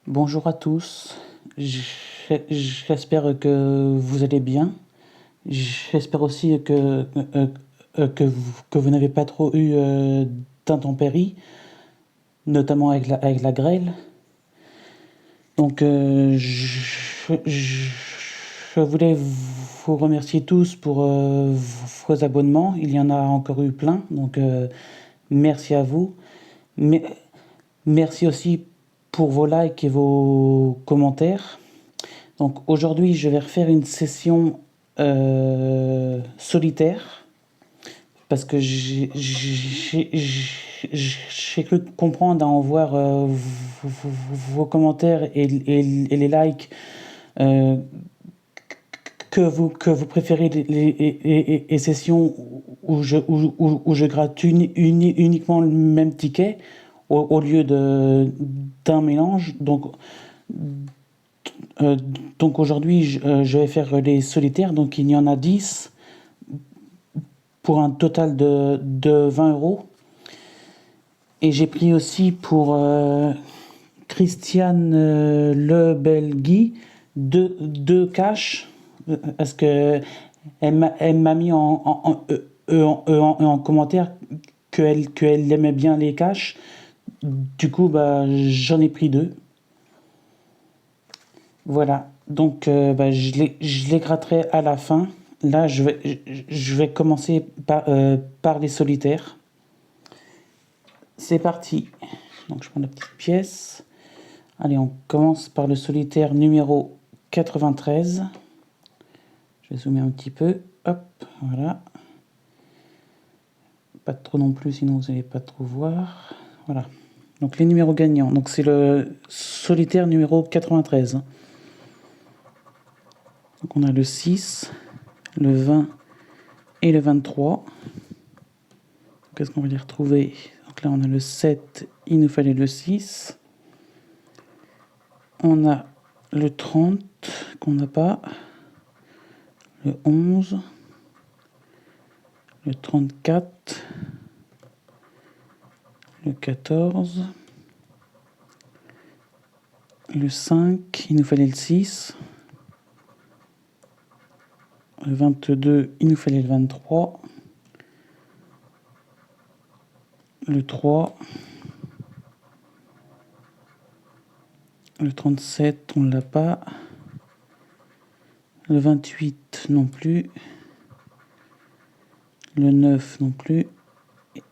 Bonjour à tous, j'espère que vous allez bien. J'espère aussi que vous n'avez pas trop eu d'intempéries, notamment avec la grêle. Donc je voulais vous remercier tous pour vos abonnements. Il y en a encore eu plein, donc merci à vous. Mais, merci aussi pour vos likes et vos commentaires. Donc aujourd'hui, je vais refaire une session solitaire parce que j'ai cru comprendre à en voir vos commentaires et les likes euh, que vous préférez les sessions où je gratte uniquement le même ticket au lieu d'un mélange. Donc aujourd'hui, je vais faire les solitaires. Donc il y en a 10 pour un total de 20 euros. Et j'ai pris aussi pour Christiane Lebelgui deux cash. Parce que elle m'a mis en commentaire qu'elle aimait bien les cash. Du coup, bah, j'en ai pris deux. Voilà, donc je les gratterai à la fin. Là, je vais commencer par les solitaires. C'est parti. Donc je prends la petite pièce. Allez, on commence par le solitaire numéro 93. Je vais zoomer un petit peu. Hop, voilà. Pas trop non plus, sinon vous n'allez pas trop voir. Voilà. Donc les numéros gagnants. Donc c'est le solitaire numéro 93. Donc on a le 6, le 20 et le 23. Qu'est-ce qu'on va les retrouver? Donc là on a le 7, il nous fallait le 6. On a le 30 qu'on n'a pas. Le 11. Le 34. Le 14. Le 5, il nous fallait le 6. Le 22, il nous fallait le 23. Le 3. Le 37, on ne l'a pas. Le 28 non plus. Le 9 non plus.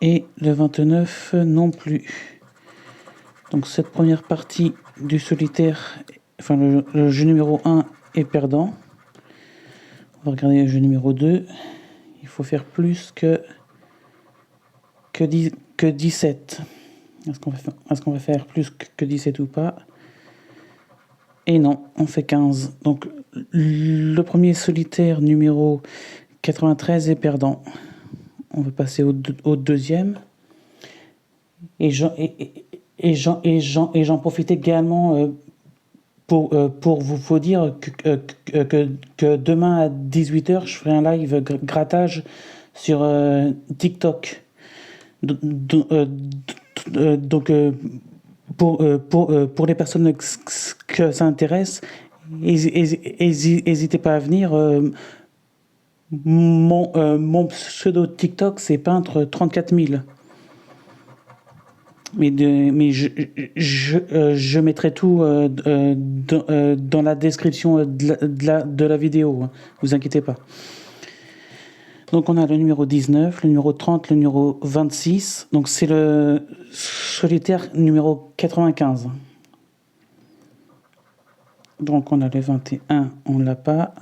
Et le 29 non plus. Donc cette première partie du solitaire, enfin le jeu numéro 1 est perdant. On va regarder le jeu numéro 2. Il faut faire plus que 17. Est-ce qu'on va faire plus que 17 ou pas? Et non, on fait 15. Donc le premier solitaire numéro 93 est perdant. On va passer au deuxième. Et j'en profite également pour vous dire que demain à 18h, je ferai un live grattage sur TikTok. Donc, pour les personnes que ça intéresse, n'hésitez pas à venir. Mon pseudo TikTok, c'est peintre 34 000. Mais je mettrai tout dans la description de la vidéo. Hein, vous inquiétez pas. Donc on a le numéro 19, le numéro 30, le numéro 26. Donc c'est le solitaire numéro 95. Donc on a le 21, on l'a pas.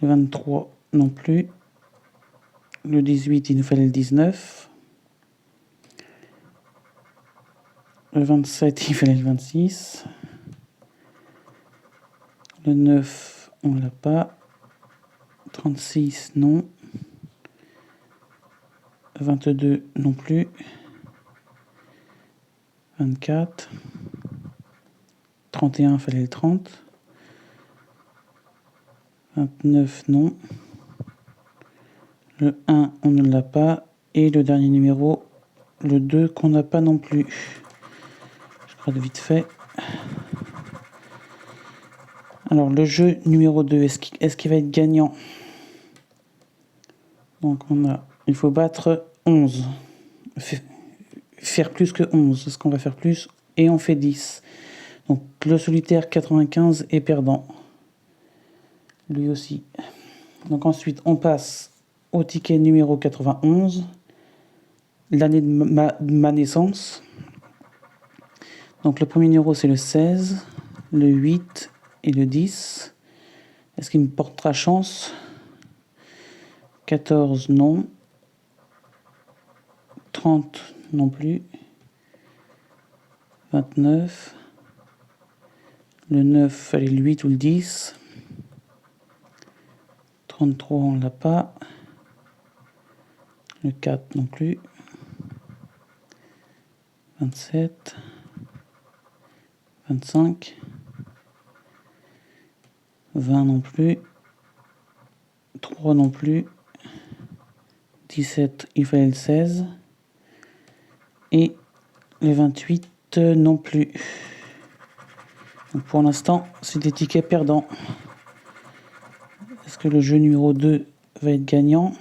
Le 23 non plus. Le 18, il nous fallait le 19. Le 27, il fallait le 26. Le 9, on l'a pas. 36, non. 22, non plus. 24. 31, il fallait le 30. 29, non. Le 1, on ne l'a pas. Et le dernier numéro, le 2, qu'on n'a pas non plus. Je gratte vite fait. Alors, le jeu numéro 2, est-ce qu'il va être gagnant? Donc, il faut battre 11. Faire plus que 11. Est-ce qu'on va faire plus? Et on fait 10. Donc, le solitaire 95 est perdant. Lui aussi. Donc, ensuite, on passe au ticket numéro 91. L'année de ma naissance. Donc, le premier numéro, c'est le 16, le 8 et le 10. Est-ce qu'il me portera chance? 14, non. 30, non plus. 29. Le 9, fallait le 8 ou le 10. 33, on l'a pas. Le 4 non plus. 27. 25. 20 non plus. 3 non plus. 17, il fallait le 16. Et le 28 non plus. Donc pour l'instant, c'est des tickets perdants. Est-ce que le jeu numéro 2 va être gagnant?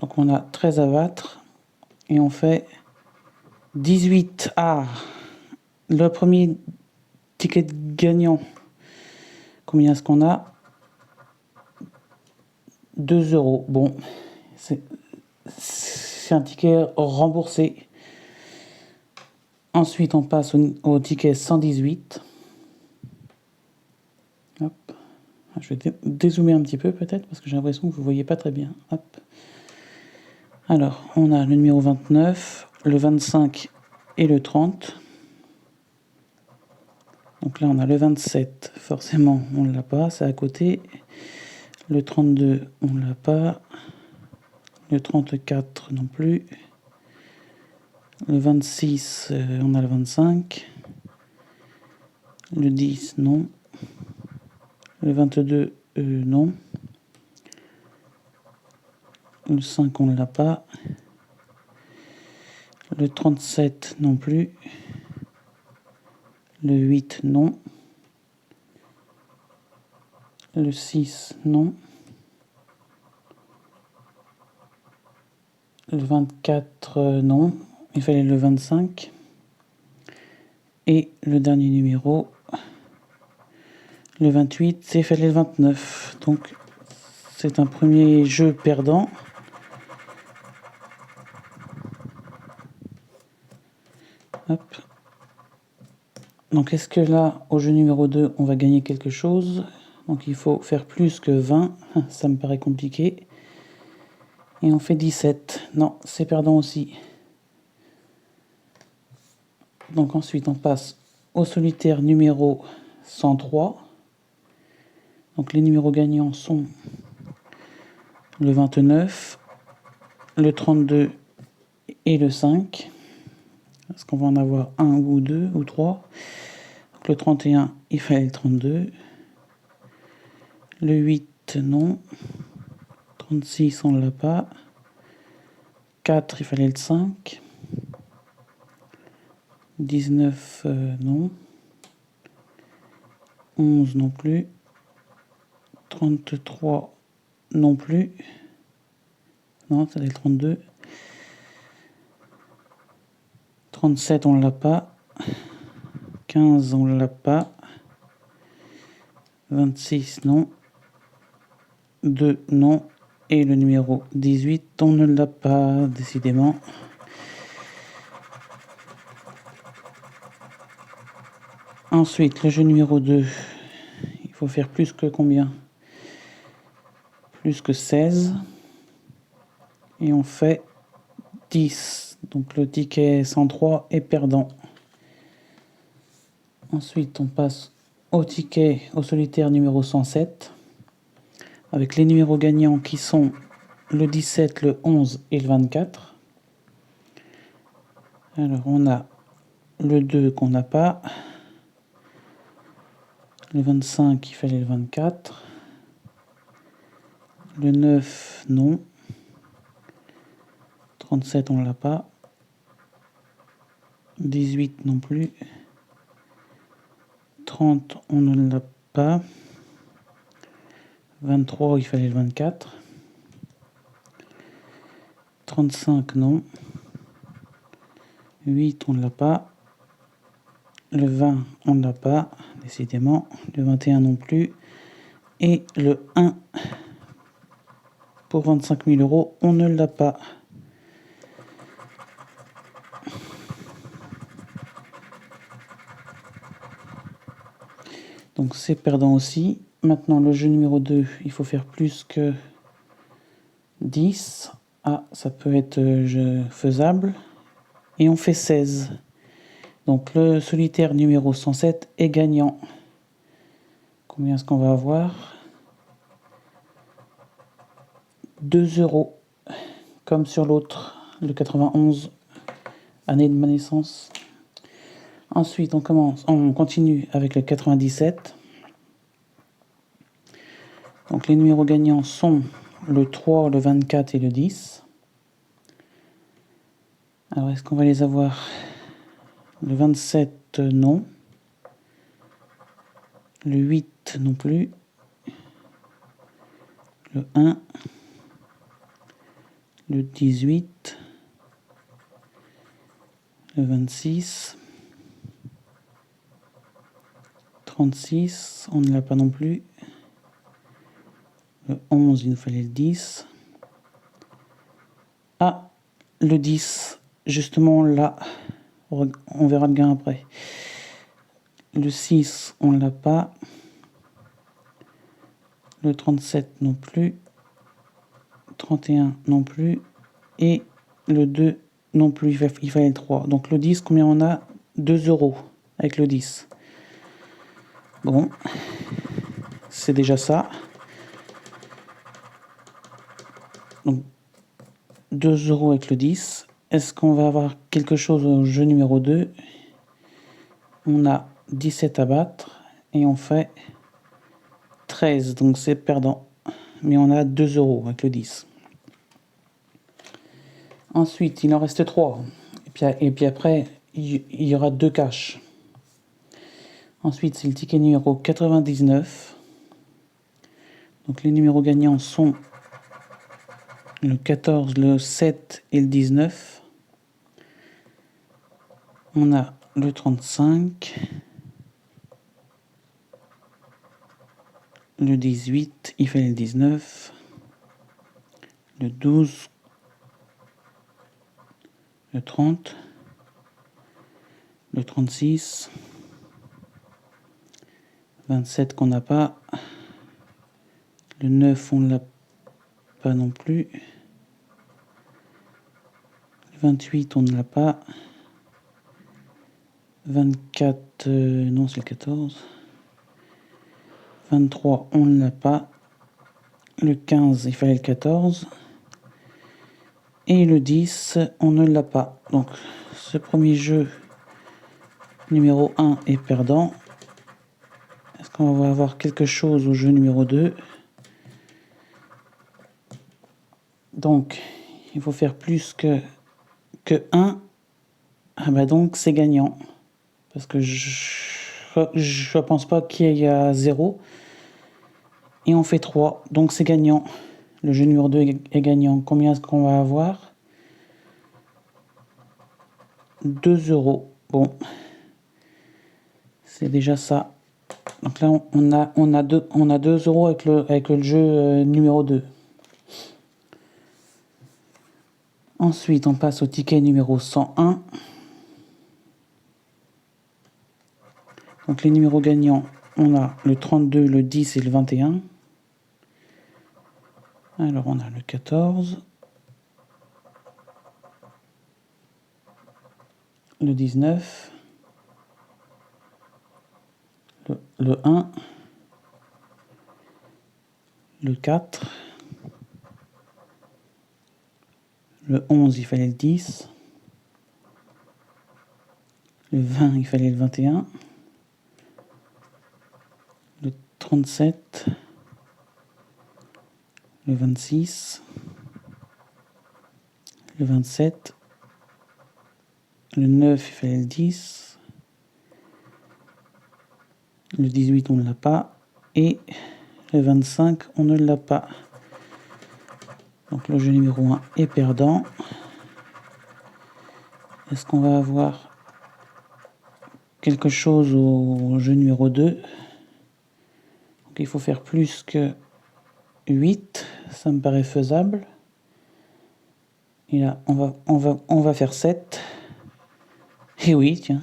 Donc on a 13 à battre. Et on fait 18. Ah, le premier ticket gagnant. Combien est-ce qu'on a? 2 euros. Bon, c'est un ticket remboursé. Ensuite, on passe au ticket 118. Hop. Je vais dézoomer un petit peu peut-être parce que j'ai l'impression que vous ne voyez pas très bien. Hop. Alors, on a le numéro 29, le 25 et le 30. Donc là, on a le 27. Forcément, on ne l'a pas, c'est à côté. Le 32, on ne l'a pas. Le 34 non plus. Le 26, on a le 25. Le 10, non. Le 22, non. Le 5, on ne l'a pas. Le 37, non plus. Le 8, non. Le 6, non. Le 24, non. Il fallait le 25. Et le dernier numéro, le 28, il fallait le 29. Donc, c'est un premier jeu perdant. Hop. Donc, est-ce que là, au jeu numéro 2, on va gagner quelque chose? Donc, il faut faire plus que 20. Ça me paraît compliqué. Et on fait 17. Non, c'est perdant aussi. Donc, ensuite, on passe au solitaire numéro 103. Donc, les numéros gagnants sont le 29, le 32 et le 5. Est-ce qu'on va en avoir un ou deux ou trois? Donc le 31, il fallait le 32. Le 8, non. 36, on ne l'a pas. 4, il fallait le 5. 19, non. 11 non plus. 33 non plus. Non, c'était le 32. 37, on ne l'a pas. 15, on ne l'a pas. 26, non. 2, non. Et le numéro 18, on ne l'a pas, décidément. Ensuite, le jeu numéro 2, il faut faire plus que combien? Plus que 16. Et on fait 10. Donc le ticket 103 est perdant. Ensuite, on passe au solitaire numéro 107. Avec les numéros gagnants qui sont le 17, le 11 et le 24. Alors, on a le 2 qu'on n'a pas. Le 25, il fallait le 24. Le 9, non. 37, on ne l'a pas. 18 non plus. 30, on ne l'a pas. 23, il fallait le 24. 35, non. 8, on ne l'a pas. Le 20, on ne l'a pas, décidément. Le 21 non plus. Et le 1 pour 25 000 euros, on ne l'a pas. Donc c'est perdant aussi. Maintenant, le jeu numéro 2, il faut faire plus que 10. Ah, ça peut être faisable. Et on fait 16. Donc le solitaire numéro 107 est gagnant. Combien est-ce qu'on va avoir? 2 euros. Comme sur l'autre, le 91, année de ma naissance. Ensuite, on continue avec le 97. Donc les numéros gagnants sont le 3, le 24 et le 10. Alors, est-ce qu'on va les avoir? Le 27, non. Le 8, non plus. Le 1. Le 18. Le 26. 36, on ne l'a pas non plus. Le 11, il nous fallait le 10. Ah, le 10, justement là. On verra le gain après. Le 6, on ne l'a pas. Le 37 non plus. 31 non plus. Et le 2 non plus, il fallait le 3. Donc le 10, combien on a? 2 euros avec le 10. Bon, c'est déjà ça. Donc 2 euros avec le 10. Est-ce qu'on va avoir quelque chose au jeu numéro 2? On a 17 à battre et on fait 13, donc c'est perdant. Mais on a 2 euros avec le 10. Ensuite, il en reste 3. Et puis après, il y aura 2 caches. Ensuite, c'est le ticket numéro 99. Donc les numéros gagnants sont le 14, le 7 et le 19. On a le 35. Le 18, il fallait le 19. Le 12. Le 30. Le 36. 27 qu'on n'a pas. Le 9, on ne l'a pas non plus. Le 28, on ne l'a pas. 24, non, c'est le 14. 23, on ne l'a pas. Le 15, il fallait le 14. Et le 10, on ne l'a pas. Donc, ce premier jeu numéro 1 est perdant. Est-ce qu'on va avoir quelque chose au jeu numéro 2? Donc, il faut faire plus que 1. Ah bah donc, c'est gagnant. Parce que je pense pas qu'il y a 0. Et on fait 3. Donc, c'est gagnant. Le jeu numéro 2 est gagnant. Combien est-ce qu'on va avoir? 2 euros. Bon. C'est déjà ça. Donc là, on a 2 euros avec le jeu numéro 2. Ensuite, on passe au ticket numéro 101. Donc les numéros gagnants, on a le 32, le 10 et le 21. Alors on a le 14. Le 19. Le 1. Le 4. Le 11, il fallait le 10. Le 20, il fallait le 21. Le 37. Le 26. Le 27. Le 9, il fallait le 10. Le 18, on ne l'a pas. Et le 25, on ne l'a pas. Donc le jeu numéro 1 est perdant. Est-ce qu'on va avoir quelque chose au jeu numéro 2? Donc il faut faire plus que 8. Ça me paraît faisable. Et là, on va faire 7. Et oui, tiens.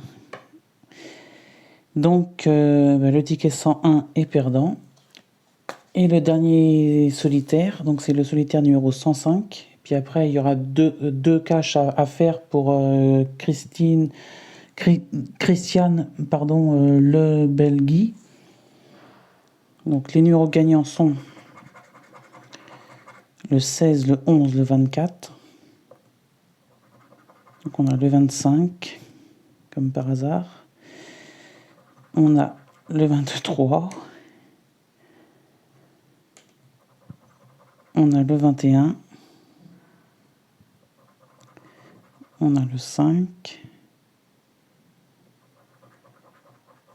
Donc, le ticket 101 est perdant. Et le dernier solitaire, donc c'est le solitaire numéro 105. Puis après, il y aura deux caches à faire pour Christiane, Le Belgui. Donc les numéros gagnants sont le 16, le 11, le 24. Donc on a le 25, comme par hasard. On a le 23. On a le 21. On a le 5.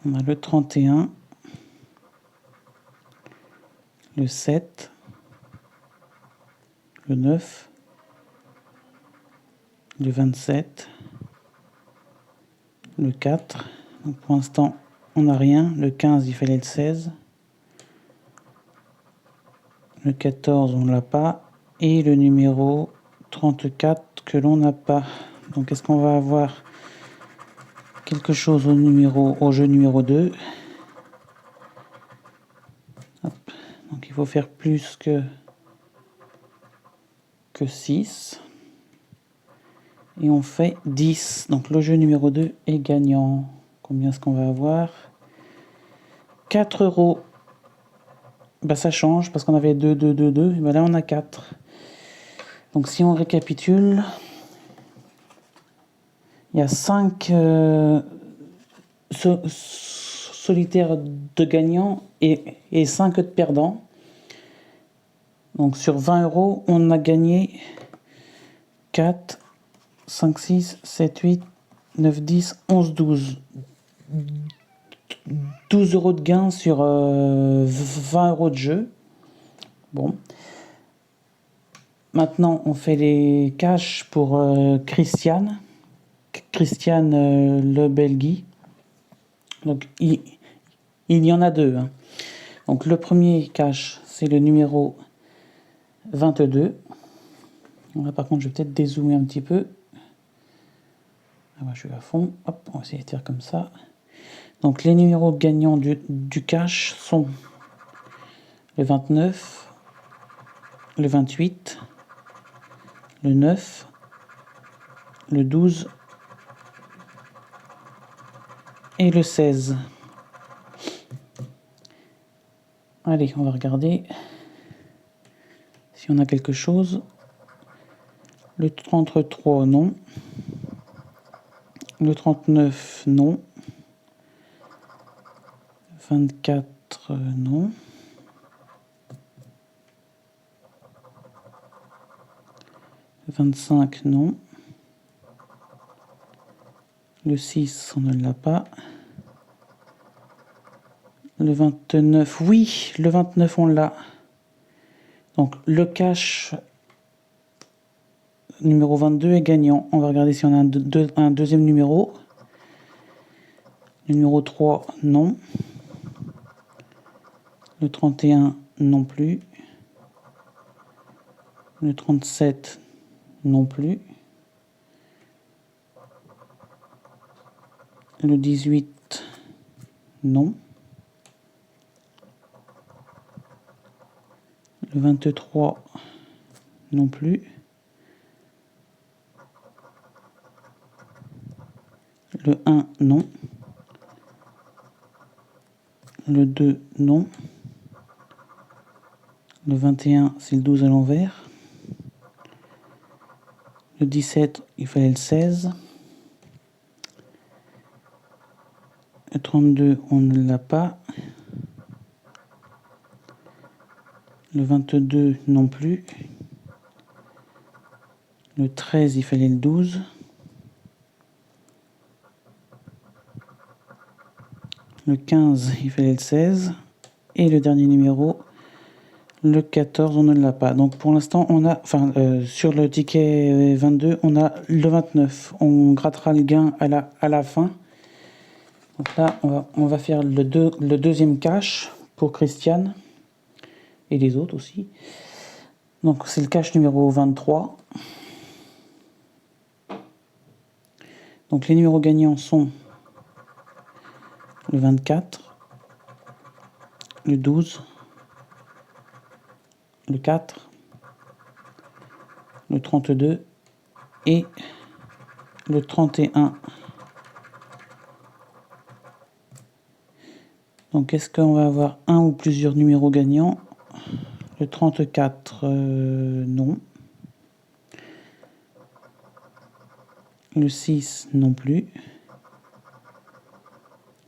On a le 31. Le 7. Le 9. Le 27. Le 4. Donc pour l'instant, on n'a rien. Le 15, il fallait le 16. Le 14, on ne l'a pas. Et le numéro 34 que l'on n'a pas. Donc est-ce qu'on va avoir quelque chose au jeu numéro 2? Hop. Donc il faut faire plus que 6. Et on fait 10. Donc le jeu numéro 2 est gagnant. Combien est-ce qu'on va avoir? 4 euros. Bah ça change parce qu'on avait 2, 2, 2, 2. Et bah là on a 4. Donc si on récapitule, il y a 5 solitaires de gagnants et 5 de perdants. Donc sur 20 euros, on a gagné 4, 5, 6, 7, 8, 9, 10, 11, 12. 12 euros de gain sur 20 euros de jeu. Bon. Maintenant, on fait les cash pour Christiane Le Belgui. Donc, il y en a deux. Hein. Donc, le premier cash, c'est le numéro 22. Là, par contre, je vais peut-être dézoomer un petit peu. Ah, bah, je suis à fond. Hop, on va essayer de faire comme ça. Donc, les numéros gagnants du cash sont le 29, le 28, le 9, le 12 et le 16. Allez, on va regarder si on a quelque chose. Le 33, non. Le 39, non. 24, non. Le 25, non. Le 6, on ne l'a pas. Le 29, oui, le 29, on l'a. Donc, le cash numéro 22 est gagnant. On va regarder si on a un deuxième numéro. Le numéro 3, non. Le 31, non plus. Le 37, non plus. Le 18, non. Le 23, non plus. Le 1, non. Le 2, non. Le 21, c'est le 12 à l'envers. Le 17, il fallait le 16. Le 32, on ne l'a pas. Le 22, non plus. Le 13, il fallait le 12. Le 15, il fallait le 16. Et le dernier numéro, le 14, on ne l'a pas. Donc pour l'instant, on a, sur le ticket 22, on a le 29. On grattera le gain à la fin. Donc là, on va faire le deuxième cash pour Christiane. Et les autres aussi. Donc c'est le cash numéro 23. Donc les numéros gagnants sont le 24, le 12, le 4, le 32 et le 31. Donc est-ce qu'on va avoir un ou plusieurs numéros gagnants? Le 34, non. Le 6, non plus.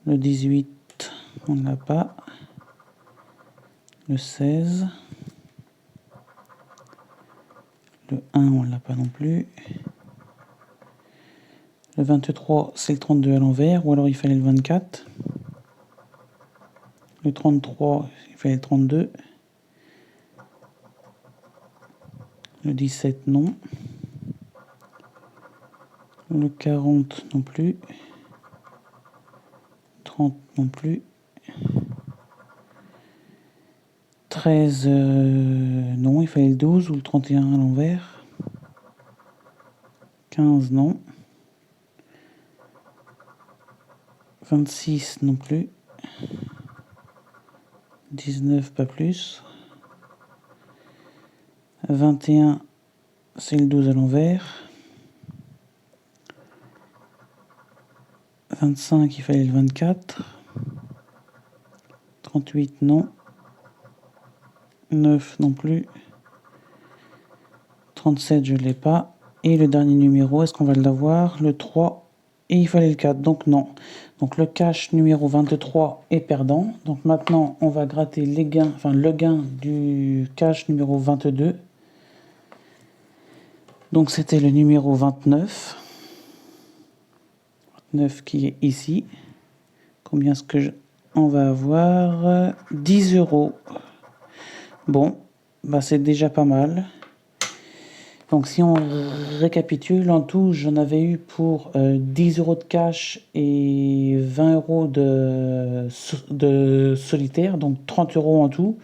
Le 18, on ne l'a pas. Le 16. Le 1, on ne l'a pas non plus. Le 23, c'est le 32 à l'envers, ou alors il fallait le 24. Le 33, il fallait le 32. Le 17, non. Le 40, non plus. 30, non plus. 13, non, il fallait le 12 ou le 31 à l'envers. 15, non. 26, non plus. 19, pas plus. 21, c'est le 12 à l'envers. 25, il fallait le 24. 38, non. 9 non plus. 37, je ne l'ai pas. Et le dernier numéro, est-ce qu'on va l'avoir? Le 3. Et il fallait le 4, donc non. Donc le cash numéro 23 est perdant. Donc maintenant, on va gratter les gains, le gain du cash numéro 22. Donc c'était le numéro 29. 29 qui est ici. Combien est-ce que on va avoir? 10 euros. Bon, bah c'est déjà pas mal. Donc si on récapitule, en tout, j'en avais eu pour 10 euros de cash et 20 euros de solitaire, donc 30 euros en tout.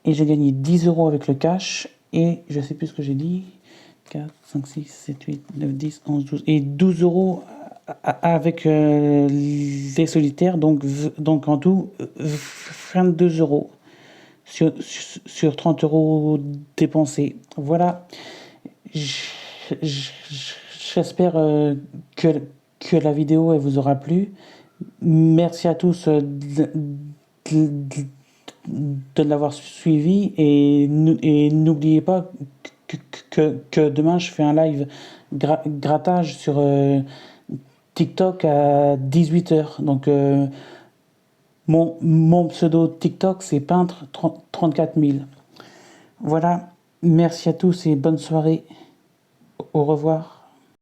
Et j'ai gagné 10 euros avec le cash et je sais plus ce que j'ai dit. 4, 5, 6, 7, 8, 9, 10, 11, 12. Et 12 euros avec les solitaires, donc en tout, 22 euros. Sur 30 euros dépensés. Voilà. J'espère que la vidéo elle vous aura plu. Merci à tous de l'avoir suivi et n'oubliez pas que demain je fais un live grattage sur TikTok à 18h. Donc mon pseudo TikTok, c'est peintre 34 000. Voilà, merci à tous et bonne soirée. Au revoir.